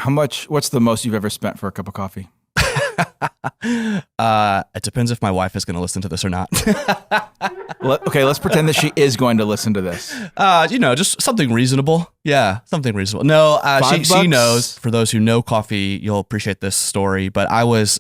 What's the most you've ever spent for a cup of coffee? It depends if my wife is going to listen to this or not. Okay, let's pretend that she is going to listen to this. Just something reasonable. Yeah, something reasonable. No, she knows. For those who know coffee, you'll appreciate this story. But I was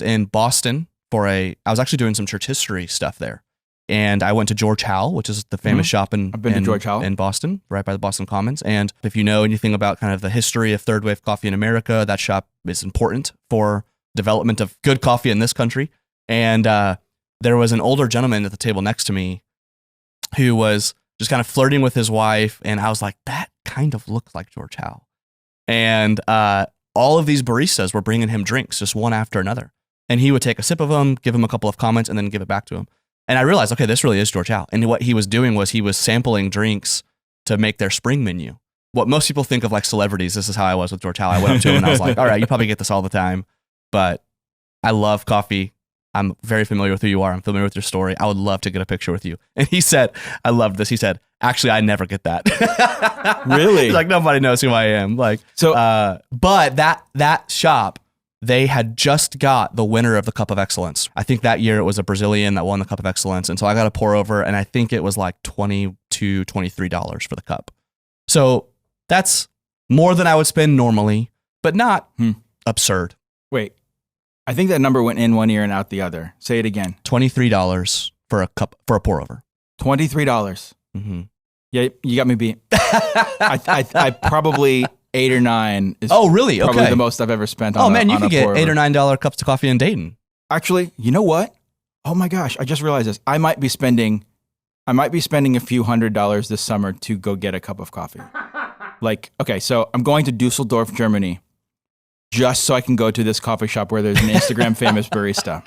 in Boston I was actually doing some church history stuff there. And I went to George Howell, which is the famous shop I've been to George Howell in Boston, right by the Boston Commons. And if you know anything about kind of the history of third wave coffee in America, that shop is important for development of good coffee in this country. And there was an older gentleman at the table next to me who was just kind of flirting with his wife. And I was like, that kind of looked like George Howell. And all of these baristas were bringing him drinks, just one after another. And he would take a sip of them, give him a couple of comments, and then give it back to him. And I realized, okay, this really is George Howell. And what he was doing was he was sampling drinks to make their spring menu. What most people think of like celebrities, this is how I was with George Howell. I went up to him and I was like, all right, you probably get this all the time, but I love coffee. I'm very familiar with who you are. I'm familiar with your story. I would love to get a picture with you. And he said, I loved this. He said, actually, I never get that. Really? Like nobody knows who I am. Like, so, but that shop, they had just got the winner of the Cup of Excellence. I think that year it was a Brazilian that won the Cup of Excellence. And so I got a pour over and I think it was like $22, $23 for the cup. So that's more than I would spend normally, but not absurd. Wait, I think that number went in one ear and out the other. Say it again. $23 for a pour over. $23. Mm-hmm. Yeah, you got me beat. I probably 8 or 9 is really? Probably the most I've ever spent on you could get $8 or $9 cups of coffee in Dayton. Actually, you know what? Oh my gosh, I just realized this. I might be spending a few $100s this summer to go get a cup of coffee. Okay, so I'm going to Dusseldorf, Germany, just so I can go to this coffee shop where there's an Instagram famous barista.